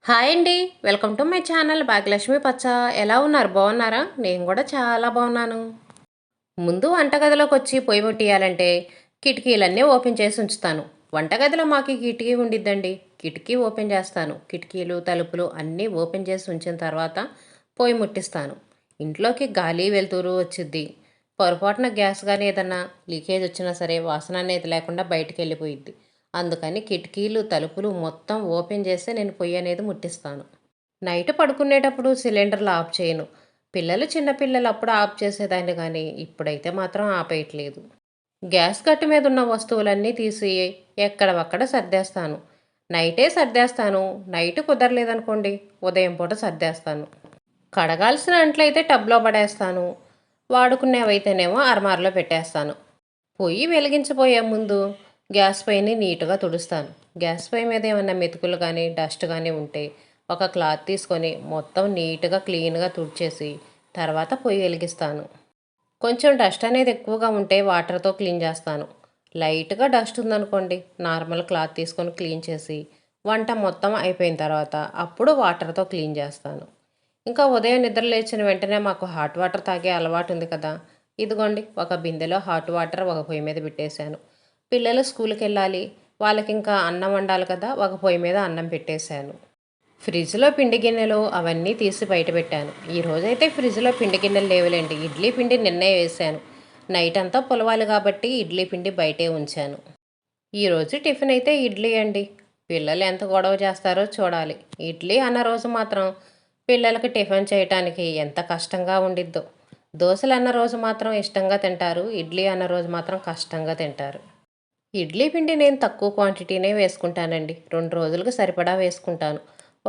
Hi అండి. Welcome to my channel Bhagyalakshmi పచ్చ. ఎలా ఉన్నారు? బాగున్నారా? నేను కూడా చాలా బాగున్నాను. ముందు వంటగదిలోకి వచ్చి పొయ్యి ముట్టియాలంటే కిటికీలన్నీ ఓపెన్ చేసి ఉంచుతాను. వంటగదిలో మాకు కిటికీ ఉండిద్దండి. కిటికీ ఓపెన్ చేస్తాను. కిటికీలు తలుపులు అన్నీ ఓపెన్ చేసి ఉంచిన తర్వాత పొయ్యి ముట్టిస్తాను. ఇంట్లోకి గాలి వెలుతురు వచ్చిద్ది. పొరపాటున గ్యాస్ కానీ ఏదన్నా లీకేజ్ వచ్చినా సరే వాసన అనేది లేకుండా బయటికి వెళ్ళిపోయిద్ది. అందుకని కిటికీలు తలుపులు మొత్తం ఓపెన్ చేస్తే నేను పొయ్యి అనేది ముట్టిస్తాను. నైట్ పడుకునేటప్పుడు సిలిండర్లు ఆఫ్ చేయను. పిల్లలు చిన్నపిల్లలు అప్పుడు ఆఫ్ చేసేదాన్ని కానీ ఇప్పుడైతే మాత్రం ఆపేయట్లేదు. గ్యాస్ కట్టు మీద ఉన్న వస్తువులన్నీ తీసి ఎక్కడవక్కడ సర్దేస్తాను. నైటే సర్దేస్తాను. నైట్ కుదరలేదనుకోండి ఉదయం పూట సర్దేస్తాను. కడగాల్సిన అంట్లయితే టబ్లో పడేస్తాను. వాడుకునేవైతేనేమో అరమారలో పెట్టేస్తాను. పొయ్యి వెలిగించబోయే ముందు గ్యాస్ పొయ్యిని నీట్గా తుడుస్తాను. గ్యాస్ పొయ్యి మీద ఏమైనా మెతుకులు కానీ డస్ట్ కానీ ఉంటే ఒక క్లాత్ తీసుకొని మొత్తం నీట్గా క్లీన్గా తుడిచేసి తర్వాత పొయ్యి వెలిగిస్తాను. కొంచెం డస్ట్ అనేది ఎక్కువగా ఉంటే వాటర్తో క్లీన్ చేస్తాను. లైట్గా డస్ట్ ఉందనుకోండి నార్మల్ క్లాత్ తీసుకొని క్లీన్ చేసి వంట మొత్తం అయిపోయిన తర్వాత అప్పుడు వాటర్తో క్లీన్ చేస్తాను. ఇంకా ఉదయం నిద్ర లేచిన వెంటనే మాకు హాట్ వాటర్ తాగే అలవాటు ఉంది కదా. ఇదిగోండి ఒక బిందెలో హాట్ వాటర్ ఒక పొయ్యి మీద పెట్టేశాను. పిల్లలు స్కూల్కి వెళ్ళాలి, వాళ్ళకి ఇంకా అన్నం వండాలి కదా, ఒక పొయ్యి మీద అన్నం పెట్టేశాను. ఫ్రిడ్జ్లో పిండి గిన్నెలు అవన్నీ తీసి బయట పెట్టాను. ఈరోజైతే ఫ్రిడ్జ్లో పిండి గిన్నెలు లేవులేండి. ఇడ్లీ పిండి నిన్నే వేశాను. నైట్ అంతా పులవాలి కాబట్టి ఇడ్లీ పిండి బయటే ఉంచాను. ఈరోజు టిఫిన్ అయితే ఇడ్లీ అండి. పిల్లలు ఎంత గొడవ చేస్తారో చూడాలి. ఇడ్లీ అన్న రోజు మాత్రం పిల్లలకి టిఫిన్ చేయటానికి ఎంత కష్టంగా ఉండిద్దో. దోశలు అన్న రోజు మాత్రం ఇష్టంగా తింటారు. ఇడ్లీ అన్న రోజు మాత్రం కష్టంగా తింటారు. ఇడ్లీ పిండి నేను తక్కువ క్వాంటిటీనే వేసుకుంటానండి. 2 రోజులకు సరిపడా వేసుకుంటాను.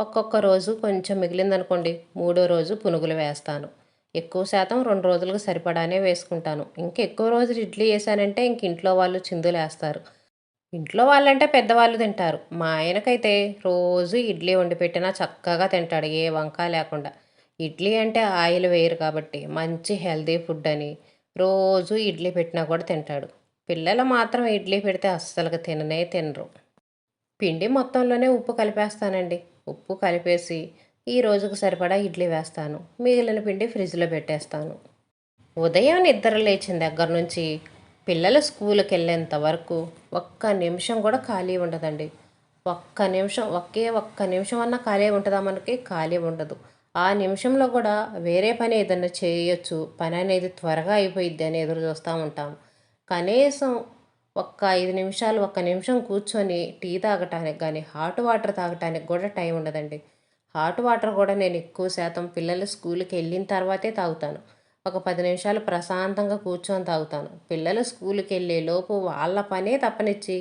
ఒక్కొక్క రోజు కొంచెం మిగిలిందనుకోండి మూడో రోజు పునుగులు వేస్తాను. ఎక్కువ శాతం 2 రోజులకు సరిపడానే వేసుకుంటాను. ఎక్కువ రోజులు ఇడ్లీ వేసానంటే ఇంట్లో వాళ్ళు చిందులేస్తారు. ఇంట్లో వాళ్ళంటే పెద్దవాళ్ళు తింటారు. మా ఆయనకైతే రోజు ఇడ్లీ వండి పెట్టినా చక్కగా తింటాడు ఏ వంక లేకుండా. ఇడ్లీ అంటే ఆయిల్ వేయరు కాబట్టి మంచి హెల్తీ ఫుడ్ అని రోజు ఇడ్లీ పెట్టినా కూడా తింటాడు. పిల్లలు మాత్రం ఇడ్లీ పెడితే అస్సలుగా తిననే తినరు. పిండి మొత్తంలోనే ఉప్పు కలిపేస్తానండి. ఉప్పు కలిపేసి ఈ రోజుకు సరిపడా ఇడ్లీ వేస్తాను. మిగిలిన పిండి ఫ్రిడ్జ్లో పెట్టేస్తాను. ఉదయం నిద్ర లేచిన దగ్గర నుంచి పిల్లలు స్కూల్కి వెళ్ళేంత వరకు ఒక్క నిమిషం కూడా ఖాళీ ఉండదండి. ఒక్క నిమిషం ఒక్క నిమిషం అన్నా ఖాళీ ఉంటుందా మనకి? ఖాళీ ఉండదు. ఆ నిమిషంలో కూడా వేరే పని ఏదన్నా చేయొచ్చు, పని అనేది త్వరగా అయిపోయిద్ది అని ఎదురు చూస్తూ ఉంటాం. కనీసం ఒక్క నిమిషం కూర్చొని టీ తాగటానికి కానీ హాట్ వాటర్ తాగటానికి కూడా టైం ఉండదండి. హాట్ వాటర్ కూడా నేను ఎక్కువ శాతం పిల్లలు స్కూల్కి వెళ్ళిన తర్వాతే తాగుతాను. ఒక 10 నిమిషాలు ప్రశాంతంగా కూర్చొని తాగుతాను. పిల్లలు స్కూల్కి వెళ్ళే లోపు వాళ్ళ పనే తప్పనిచ్చి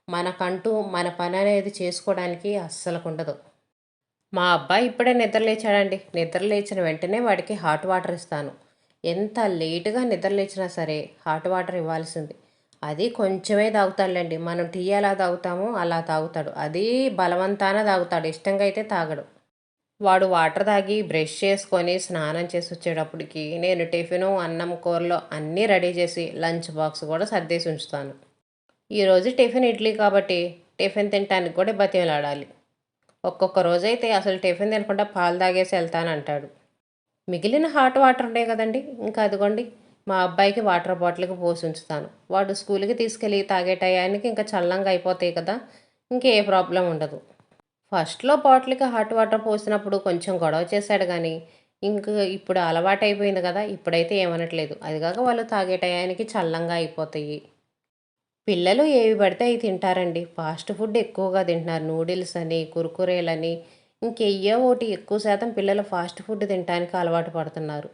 మనకంటూ మన పని అనేది చేసుకోవడానికి అస్సలకు ఉండదు. మా అబ్బాయి ఇప్పుడే నిద్ర లేచాడండి. నిద్ర లేచిన వెంటనే వాడికి హాట్ వాటర్ ఇస్తాను. ఎంత లేటుగా నిద్ర లేచినా సరే హాట్ వాటర్ ఇవ్వాల్సింది. అది కొంచెమే తాగుతాడులేండి. మనం టీ ఎలా తాగుతామో అలా తాగుతాడు. అది బలవంతాన తాగుతాడు. ఇష్టంగా అయితే తాగడు. వాడు వాటర్ తాగి బ్రష్ చేసుకొని స్నానం చేసి వచ్చేటప్పటికి నేను టిఫిను అన్నం కూరలో అన్నీ రెడీ చేసి లంచ్ బాక్స్ కూడా సర్దేసి ఉంచుతాను. ఈరోజు టిఫిన్ ఇడ్లీ కాబట్టి టిఫిన్ తినటానికి కూడా బతిమలాడాలి. ఒక్కొక్క రోజైతే అసలు టిఫిన్ తినకుండా పాలు తాగేసి వెళ్తానంటాడు. మిగిలిన హాట్ వాటర్ ఉన్నాయి కదండి, ఇంకా అదిగోండి మా అబ్బాయికి వాటర్ బాటిల్కి పోసి ఉంచుతాను. వాడు స్కూల్కి తీసుకెళ్ళి తాగే టయానికి ఇంకా చల్లంగా అయిపోతాయి కదా, ఇంకే ప్రాబ్లం ఉండదు. ఫస్ట్లో బాటిల్కి హాట్ వాటర్ పోసినప్పుడు కొంచెం గొడవ చేశాడు కానీ ఇంక ఇప్పుడు అలవాటైపోయింది కదా, ఇప్పుడైతే ఏమనట్లేదు. అదిగాక వాళ్ళు తాగే టయానికి చల్లంగా అయిపోతాయి. పిల్లలు ఏవి పడితే అవి తింటారండి. ఫాస్ట్ ఫుడ్ ఎక్కువగా తింటున్నారు. నూడిల్స్ అని కుర్కురేలని ఇంకెయ్యో ఒకటి ఎక్కువ శాతం పిల్లలు ఫాస్ట్ ఫుడ్ తినడానికి అలవాటు పడుతున్నారు.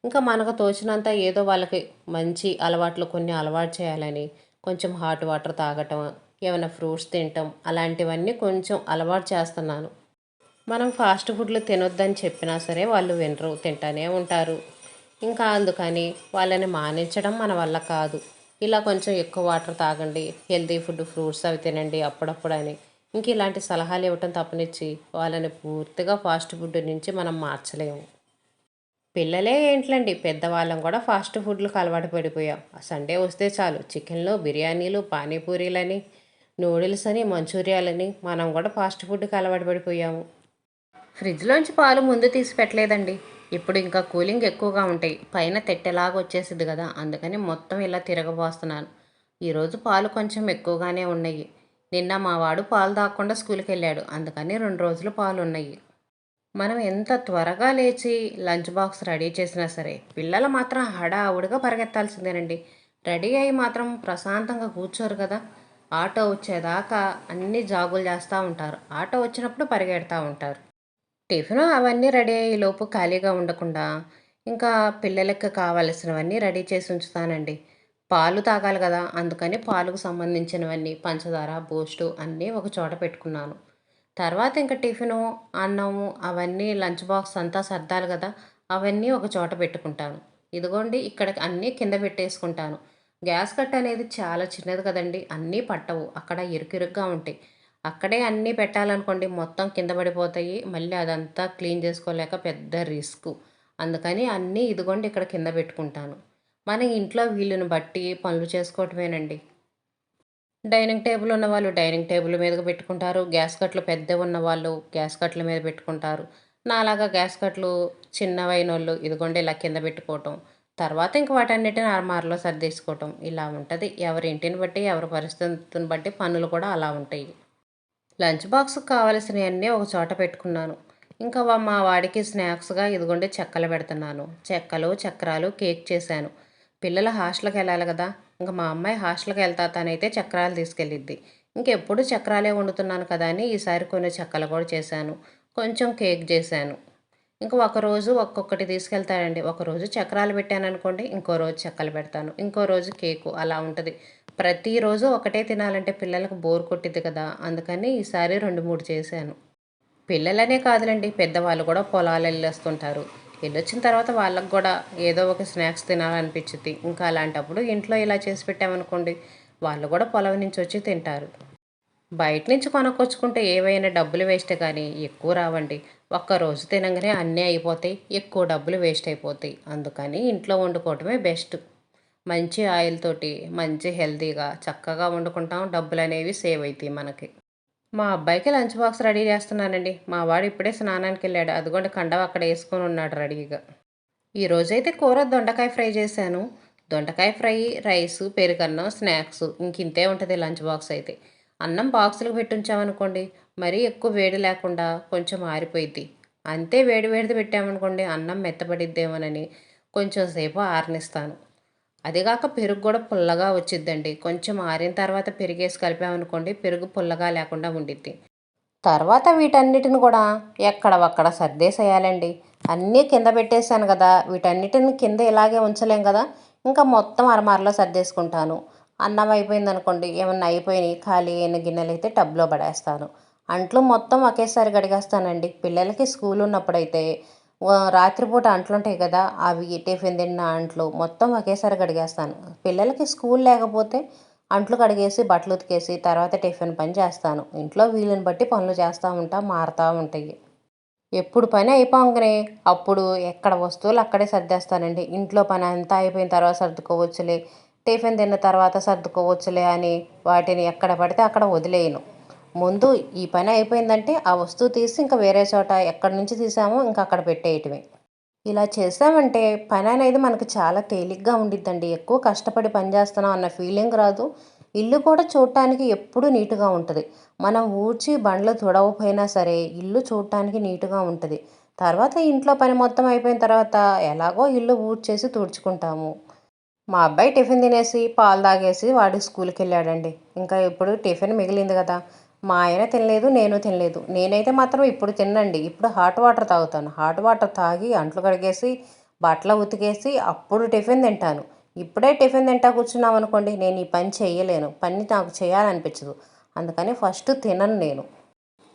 ఇంకా మనకు తోచినంత ఏదో వాళ్ళకి మంచి అలవాట్లు కొన్ని అలవాటు చేయాలని కొంచెం హాట్ వాటర్ తాగటం, ఏమైనా ఫ్రూట్స్ తినటం అలాంటివన్నీ కొంచెం అలవాటు చేస్తున్నాను. మనం ఫాస్ట్ ఫుడ్లు తినొద్దని చెప్పినా సరే వాళ్ళు వినరు, తింటానే ఉంటారు. ఇంకా అందుకని వాళ్ళని మానించడం మన వల్ల కాదు. ఇలా కొంచెం ఎక్కువ వాటర్ తాగండి, హెల్తీ ఫుడ్ ఫ్రూట్స్ అవి తినండి అప్పుడప్పుడు అని ఇంక ఇలాంటి సలహాలు ఇవ్వటం తప్పనిచ్చి వాళ్ళని పూర్తిగా ఫాస్ట్ ఫుడ్ నుంచి మనం మార్చలేము. పిల్లలే ఏంట్లండి, పెద్దవాళ్ళం కూడా ఫాస్ట్ ఫుడ్లకు అలవాటు పడిపోయాం. సండే వస్తే చాలు చికెన్లు బిర్యానీలు పానీపూరీలని నూడిల్స్ అని మంచూరియాలని మనం కూడా ఫాస్ట్ ఫుడ్కి అలవాటు పడిపోయాము. ఫ్రిడ్జ్లోంచి పాలు ముందు తీసి పెట్టలేదండి. ఇప్పుడు ఇంకా కూలింగ్ ఎక్కువగా ఉంటాయి. పైన తెట్టెలాగా వచ్చేసిద్ది కదా! అందుకని మొత్తం ఇలా తిరగబోస్తున్నాను. ఈరోజు పాలు కొంచెం ఎక్కువగానే ఉన్నాయి. నిన్న మా వాడు పాలు తాగకుండా స్కూల్‌కెళ్ళాడు. అందుకని 2 రోజులు పాలున్నాయి. మనం ఎంత త్వరగా లేచి లంచ్ బాక్స్ రెడీ చేసినా సరే, పిల్లలు మాత్రం హడావుడిగా పరిగెత్తాల్సిందేనండి. రెడీ అయ్యి మాత్రం ప్రశాంతంగా కూర్చోరు కదా! ఆటో వచ్చేదాకా అన్నీ జాగులు చేస్తూ ఉంటారు. ఆటో వచ్చినప్పుడు పరిగెడతా ఉంటారు. టిఫిను అవన్నీ రెడీ అయ్యేలోపు ఖాళీగా ఉండకుండా, ఇంకా పిల్లలకి కావాల్సినవన్నీ రెడీ చేసి ఉంచుతానండి. పాలు తాగాలి గదా! అందుకని పాలకు సంబంధించినవన్నీ పంచదార, బూస్టు అన్నీ ఒక చోట పెట్టుకున్నాను. తర్వాత ఇంక టిఫిను, అన్నము అవన్నీ లంచ్ బాక్స్ అంతా సర్దాలి గదా! అవన్నీ ఒక చోట పెట్టుకుంటాను. ఇదిగోండి ఇక్కడ అన్నీ కింద పెట్టేసుకుంటాను. గ్యాస్ కట్ట అనేది చాలా చిన్నది కదండీ! అన్నీ పట్టవు. అక్కడ ఇరుకిరుగ్గా ఉంటాయి. అక్కడే అన్నీ పెట్టాలనుకోండి మొత్తం కింద పడిపోతాయి. మళ్ళీ అదంతా క్లీన్ చేసుకోలేక పెద్ద రిస్కు. అందుకని అన్నీ ఇదిగోండి ఇక్కడ కింద పెట్టుకుంటాను. మన ఇంట్లో వీలుని బట్టి పనులు చేసుకోవటమేనండి. డైనింగ్ టేబుల్ ఉన్నవాళ్ళు డైనింగ్ టేబుల్ మీదకి పెట్టుకుంటారు. గ్యాస్ కట్లు పెద్దవి ఉన్నవాళ్ళు గ్యాస్ కట్ల మీద పెట్టుకుంటారు. నాలాగా గ్యాస్ కట్లు చిన్నవైనోళ్ళు ఇదిగోండి ఇలా కింద పెట్టుకోవటం. తర్వాత ఇంక వాటన్నిటిని అరమారలో సర్దేసుకోవటం. ఇలా ఉంటది. ఎవరి ఇంటిని బట్టి, ఎవరి పరిస్థితిని బట్టి పనులు కూడా అలా ఉంటాయి. లంచ్ బాక్స్‌కి కావాల్సినయన్నీ ఒక చోట పెట్టుకున్నాను. ఇంకా మా వాడికి స్నాక్స్‌గా ఇదిగోండి చెక్కలు పెడుతున్నాను. చెక్కలు, చక్రాలు, కేక్ చేశాను. పిల్లలు హాస్టల్‌కెళ్ళాలి గదా! ఇంక మా అమ్మాయి హాస్టల్‌కెళ్తా తనైతే చక్రాలు తీసుకెళ్ళిద్ది. ఇంకెప్పుడు చక్రాలే వండుతున్నాను కదా అని ఈసారి కొన్ని చెక్కలు కూడా చేశాను. కొంచెం కేక్ చేశాను. ఇంక ఒకరోజు ఒక్కొక్కటి తీసుకెళ్తాడండి. ఒకరోజు చక్రాలు పెట్టాననుకోండి, ఇంకో రోజు చెక్కలు పెడతాను. ఇంకో రోజు కేకు అలా ఉంటది. ప్రతిరోజు ఒకటే తినాలంటే పిల్లలకు బోర్ కొట్టిద్ది కదా! అందుకని ఈసారి 2, 3 చేశాను. పిల్లలనే కాదులెండి పెద్దవాళ్ళు కూడా పొలాలెళ్ళొస్తుంటారు. ఎళ్ళొచ్చిన తర్వాత వాళ్ళకి గూడా ఏదో ఒక స్నాక్స్ తినాలనిపిచ్చిద్ది. ఇంకా అలాంటప్పుడు ఇంట్లో ఇలా చేసి పెట్టామనుకోండి, వాళ్ళు గూడా పొలం నుంచొచ్చి తింటారు. బయట నుంచి కొనుక్కొచ్చుకుంటే ఏవైనా డబ్బులు వేస్టే కానీ ఎక్కువ రావండి. ఒక్కరోజు తినంగానే అన్నీ అయిపోతాయి. ఎక్కువ డబ్బులు వేస్ట్ అయిపోతాయి. అందుకని ఇంట్లో వండుకోవటమే బెస్ట్. మంచి ఆయిల్ తోటి, మంచి హెల్తీగా, చక్కగా వండుకుంటాం. డబ్బులనేవి సేవ్ అయితాయి మనకి. మా అబ్బాయికి లంచ్ బాక్స్ రెడీ చేస్తున్నానండి. మా వాడు ఇప్పుడే స్నానానికెళ్ళాడు. అదిగోండి కండవ అక్కడ యేసుకొని ఉన్నాడు రెడీగా. ఈరోజైతే కూర దొండకాయ ఫ్రై చేశాను. దొండకాయ ఫ్రై, రైసు, పెరుగన్నం, స్నాక్సు ఇంకింతే ఉంటది లంచ్ బాక్స్ అయితే. అన్నం బాక్సులకు పెట్టుంచామనుకోండి, మరీ ఎక్కువ వేడి లేకుండా కొంచెం ఆరిపోయిద్ది. అంతే వేడి వేడిది పెట్టామనుకోండి, అన్నం మెత్తబడిద్దేమోనని కొంచెం సేపు ఆరనిస్తాను. అదిగాక పెరుగు కూడా పుల్లగా వచ్చిద్దండి. కొంచెం ఆరిన తర్వాత పెరుగేసి కలిపామనుకోండి, పెరుగు పుల్లగా లేకుండా ఉండిద్ది. తర్వాత వీటన్నిటిని కూడా ఎక్కడవక్కడ సర్దేసేయాలండి. అన్నీ కింద పెట్టేశాను కదా! వీటన్నిటిని కింద ఇలాగే ఉంచలేం కదా! ఇంకా మొత్తం అరమరలో సర్దేసుకుంటాను. అన్నం అయిపోయిందనుకోండి, ఏమన్నా అయిపోయినాయి ఖాళీ అయిన గిన్నెలైతే టబ్‌లో పడేస్తాను. అంట్లు మొత్తం ఒకేసారి కడిగేస్తానండి. పిల్లలకి స్కూల్ ఉన్నప్పుడైతే రాత్రిపూట అంట్లుంటాయి కదా! అవి టిఫిన్ తిన్న అంట్లు మొత్తం ఒకేసారి కడిగేస్తాను. పిల్లలకి స్కూల్ లేకపోతే అంట్లు కడిగేసి, బట్టలు ఉతికేసి, తర్వాత టిఫిన్ పని చేస్తాను. ఇంట్లో వీలుని బట్టి పనులు చేస్తా ఉంటా, మారతా ఉంటాయి. ఎప్పుడు పని అయిపోంగనే అప్పుడు ఎక్కడ వస్తువులు అక్కడే సర్దేస్తానండి. ఇంట్లో పని అంతా అయిపోయిన తర్వాత సర్దుకోవచ్చులే, టిఫిన్ తిన్న తర్వాత సర్దుకోవచ్చులే అని వాటిని ఎక్కడ పడితే అక్కడ వదిలేయను. ముందు ఈ పని అయిపోయిందంటే ఆ వస్తువు తీసి ఇంకా వేరే చోట ఎక్కడి నుంచి తీసామో ఇంకా అక్కడ పెట్టేయటమే. ఇలా చేసామంటే పననేది మనకు చాలా తేలిగ్గా ఉండిద్దండి. ఎక్కువ కష్టపడి పని చేస్తున్నాం అన్న ఫీలింగ్ రాదు. ఇల్లు కూడా చూడటానికి ఎప్పుడూ నీట్‌గా ఉంటది. మనం ఊడ్చి బండ్లు తుడవకపోయినా సరే ఇల్లు చూడటానికి నీట్‌గా ఉంటది. తర్వాత ఇంట్లో పని మొత్తం అయిపోయిన తర్వాత ఎలాగో ఇల్లు ఊడ్చేసి తుడుచుకుంటాము. మా అబ్బాయి టిఫిన్ తినేసి, పాలు తాగేసి వాడు స్కూల్‌కెళ్ళాడండి. ఇంకా ఇప్పుడు టిఫిన్ మిగిలింది గదా! మా ఆయన తినలేదు, నేను తినలేదు. నేనైతే మాత్రం ఇప్పుడు తిననండి. ఇప్పుడు హాట్ వాటర్ తాగుతాను. హాట్ వాటర్ తాగి, అంట్లు కడిగేసి, బట్టలు ఉతికేసి, అప్పుడు టిఫిన్ తింటాను. ఇప్పుడే టిఫిన్ తింటా కూర్చున్నామనుకోండి, నేను ఈ పని చెయ్యలేను. పని నాకు చేయాలనిపించదు. అందుకని ఫస్ట్ తినను నేను.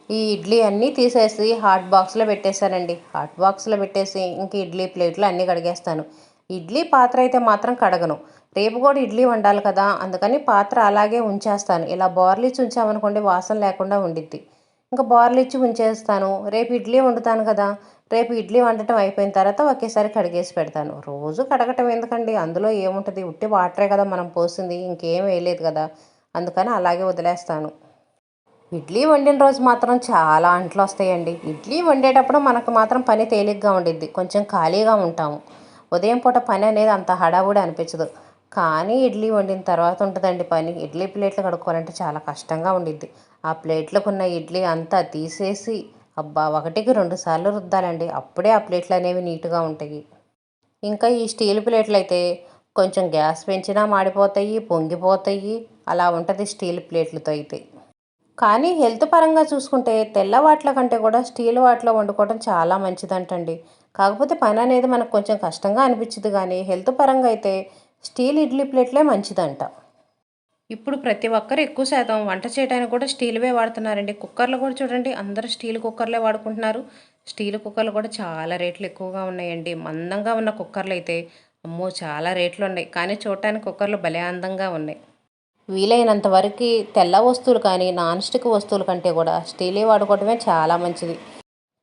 ఈ ఇడ్లీ అన్నీ తీసేసి హాట్ బాక్స్‌లో పెట్టేశానండి. హాట్ బాక్స్‌లో పెట్టేసి ఇంక ఇడ్లీ ప్లేట్లు అన్నీ కడిగేస్తాను. ఇడ్లీ పాత్ర అయితే మాత్రం కడగను. రేపు కూడా ఇడ్లీ వండాలి కదా! అందుకని పాత్ర అలాగే ఉంచేస్తాను. ఇలా బోర్లిచ్చి ఉంచామనుకోండి వాసన లేకుండా ఉండిద్ది. ఇంక బోర్లిచ్చి ఉంచేస్తాను. రేపు ఇడ్లీ వండుతాను కదా! రేపు ఇడ్లీ వండటం అయిపోయిన తర్వాత ఒకేసారి కడిగేసి పెడతాను. రోజు కడగటం ఎందుకండి? అందులో ఏముంటది? ఉట్టి వాటరే కదా మనం పోసింది. ఇంకేం వేయలేదు కదా! అందుకని అలాగే వదిలేస్తాను. ఇడ్లీ వండిన రోజు మాత్రం చాలా అంట్లు వస్తాయండి. ఇడ్లీ వండేటప్పుడు మనకు మాత్రం పని తేలిగ్గా ఉండిద్ది, కొంచెం ఖాళీగా ఉంటాము. ఉదయం పూట పని అనేది అంత హడావుడి అనిపించదు. కానీ ఇడ్లీ వండిన తర్వాత ఉంటుందండి పని. ఇడ్లీ ప్లేట్లు కడుక్కోవాలంటే చాలా కష్టంగా ఉండిద్ది. ఆ ప్లేట్లకు ఉన్న ఇడ్లీ అంతా తీసేసి అబ్బా, ఒకటికి రెండు సార్లు రుద్దాలండి, అప్పుడే ఆ ప్లేట్లు అనేవి నీట్గా ఉంటాయి. ఇంకా ఈ స్టీల్ ప్లేట్లు అయితే కొంచెం గ్యాస్ పెంచినా మాడిపోతాయి, పొంగిపోతాయి. అలా ఉంటుంది స్టీల్ ప్లేట్లతో అయితే. కానీ హెల్త్ పరంగా చూసుకుంటే తెల్ల వాటిల కంటే కూడా స్టీల్ వాటిలో వండుకోవడం చాలా మంచిదంటండి. కాకపోతే పని అనేది మనకు కొంచెం కష్టంగా అనిపించింది, కానీ హెల్త్ పరంగా అయితే స్టీల్ ఇడ్లీ ప్లేట్లే మంచిదంట. ఇప్పుడు ప్రతి ఒక్కరు ఎక్కువ శాతం వంట చేయడానికి కూడా స్టీల్వే వాడుతున్నారండి. కుక్కర్లు కూడా చూడండి, అందరూ స్టీల్ కుక్కర్లే వాడుకుంటున్నారు. స్టీల్ కుక్కర్లు కూడా చాలా రేట్లు ఎక్కువగా ఉన్నాయండి. మందంగా ఉన్న కుక్కర్లు అయితే అమ్మో చాలా రేట్లు ఉన్నాయి, కానీ చూడటానికి కుక్కర్లు భలే అందంగా ఉన్నాయి. వీలైనంత వరకు తెల్ల వస్తువులు కానీ నాన్ స్టిక్ వస్తువుల కంటే కూడా స్టీలే వాడుకోవడమే చాలా మంచిది.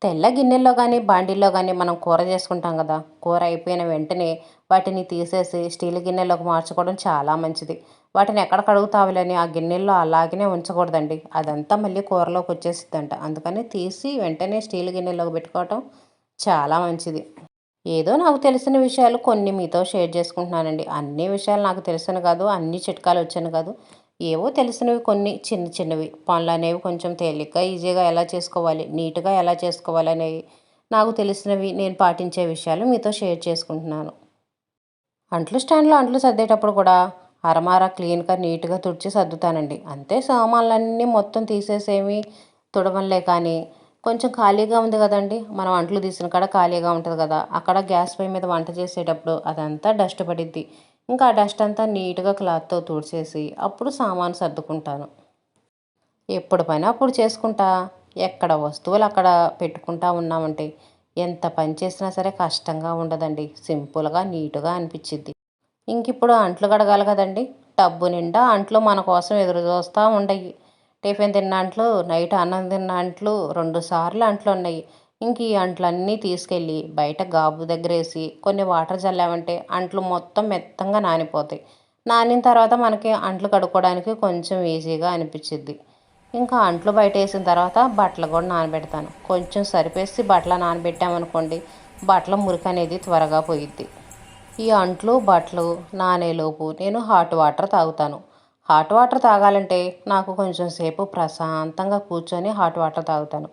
తెల్ల గిన్నెల్లో కానీ బాండీల్లో కానీ మనం కూర చేసుకుంటాం కదా, కూర అయిపోయిన వెంటనే వాటిని తీసేసి స్టీల్ గిన్నెలోకి మార్చుకోవడం చాలా మంచిది. వాటిని ఎక్కడ కడుగుతావులని ఆ గిన్నెల్లో అలాగనే ఉంచకూడదండి, అదంతా మళ్ళీ కూరలోకి వచ్చేసిద్దంట. అందుకని తీసి వెంటనే స్టీల్ గిన్నెలోకి పెట్టుకోవటం చాలా మంచిది. ఏదో నాకు తెలిసిన విషయాలు కొన్ని మీతో షేర్ చేసుకుంటున్నానండి. అన్ని విషయాలు నాకు తెలిసిన కాదు, అన్ని చిట్కాలు వచ్చాను కాదు. ఏవో తెలిసినవి కొన్ని చిన్న చిన్నవి పనులు అనేవి కొంచెం తేలిగ్గా ఈజీగా ఎలా చేసుకోవాలి, నీట్గా ఎలా చేసుకోవాలి అనేవి నాకు తెలిసినవి, నేను పాటించే విషయాలు మీతో షేర్ చేసుకుంటున్నాను. అంట్లు స్టాండ్లో అంట్లు సర్దేటప్పుడు కూడా అరమార క్లీన్గా నీట్గా తుడిచి సర్దుతానండి. అంతే, సామాన్లన్నీ మొత్తం తీసేసేమి తుడవలే, కానీ కొంచెం ఖాళీగా ఉంది కదండి, మనం అంట్లు తీసిన కాడ ఖాళీగా ఉంటుంది కదా, అక్కడ గ్యాస్ పొయ్యి మీద వంట చేసేటప్పుడు అదంతా డస్ట్ పడిద్ది. ఇంకా ఆ డస్ట్ అంతా నీట్గా క్లాత్తో తుడిచేసి అప్పుడు సామాను సర్దుకుంటాను. ఎప్పుడు పని అప్పుడు చేసుకుంటా, ఎక్కడ వస్తువులు అక్కడ పెట్టుకుంటా ఉన్నామంటే ఎంత పని చేసినా సరే కష్టంగా ఉండదండి, సింపుల్గా నీట్గా అనిపించిద్ది. ఇంకిప్పుడు అంట్లు కడగాలి కదండి, టబ్బు నిండా అంట్లు మన కోసం ఎదురు చూస్తూ ఉండయి. టిఫిన్ తిన్న అంట్లు, నైట్ అన్నం తిన్న అంట్లు, 2 సార్లు అంట్లు ఉన్నాయి. ఇంక ఈ అంట్లన్నీ తీసుకెళ్ళి బయట గాబు దగ్గరేసి కొన్ని వాటర్ చల్లామంటే అంట్లు మొత్తం మెత్తంగా నానిపోతాయి. నానిన తర్వాత మనకి అంట్లు కడుక్కోవడానికి కొంచెం ఈజీగా అనిపించిద్ది. ఇంకా అంట్లు బయట వేసిన తర్వాత బట్టలు కూడా నానబెడతాను. కొంచెం సరిపేసి బట్టలు నానబెట్టామనుకోండి, బట్టల మురికి అనేది త్వరగా పోయిద్ది. ఈ అంట్లు బట్టలు నానేలోపు నేను హాట్ వాటర్ తాగుతాను. హాట్ వాటర్ తాగాలంటే నాకు కొంచెం సేపు ప్రశాంతంగా కూర్చొని హాట్ వాటర్ తాగుతాను.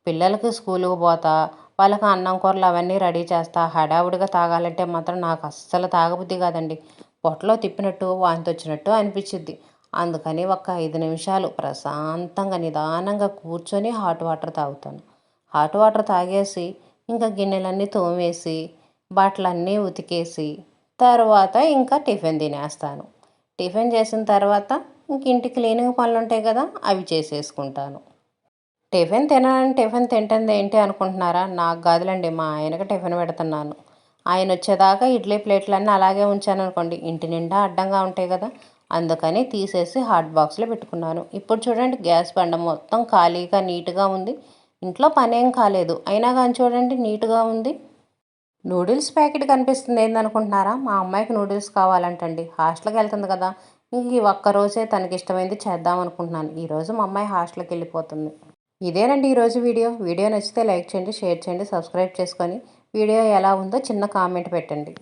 పిల్లలకి స్కూలుకు పోతా, వాళ్ళకి అన్నం కూరలు అవన్నీ రెడీ చేస్తా హడావుడిగా తాగాలంటే మాత్రం నాకు అస్సలు తాగబుద్ధి కాదండి. పొట్టలో తిప్పినట్టు వాంతి వచ్చినట్టు అనిపించిద్ది. అందుకని ఒక 5 నిమిషాలు ప్రశాంతంగా నిదానంగా కూర్చొని హాట్ వాటర్ తాగుతాను. హాట్ వాటర్ తాగేసి ఇంకా గిన్నెలన్నీ తోమేసి బట్టలన్నీ ఉతికేసి తర్వాత ఇంకా టిఫిన్ తినేస్తాను. టిఫిన్ చేసిన తర్వాత ఇంక ఇంటి క్లీనింగ్ పనులు ఉంటాయి కదా, అవి చేసేసుకుంటాను. టిఫిన్ తింటుంది ఏంటి అనుకుంటున్నారా? నాకు కాదులండి, మా ఆయనకి టిఫిన్ పెడుతున్నాను. ఆయన వచ్చేదాకా ఇడ్లీ ప్లేట్లన్నీ అలాగే ఉంచాను అనుకోండి, ఇంటి నిండా అడ్డంగా ఉంటాయి కదా, అందుకని తీసేసి హాట్ బాక్స్లో పెట్టుకున్నాను. ఇప్పుడు చూడండి, గ్యాస్ బండ మొత్తం ఖాళీగా నీట్గా ఉంది. ఇంట్లో పనేం కాలేదు, అయినా కానీ చూడండి నీట్గా ఉంది. నూడిల్స్ ప్యాకెట్ కనిపిస్తుంది ఏందనుకుంటున్నారా? మా అమ్మాయికి నూడిల్స్ కావాలంటండి, హాస్టల్కి వెళ్తుంది కదా, ఇంక ఈ ఒక్కరోజే తనకి ఇష్టమైంది చేద్దాం అనుకుంటున్నాను. ఈరోజు మా అమ్మాయి హాస్టల్కి వెళ్ళిపోతుంది. ఇదేనండి ఈరోజు వీడియో. వీడియో నచ్చితే లైక్ చేయండి, షేర్ చేయండి, సబ్స్క్రైబ్ చేసుకొని వీడియో ఎలా ఉందో చిన్న కామెంట్ పెట్టండి.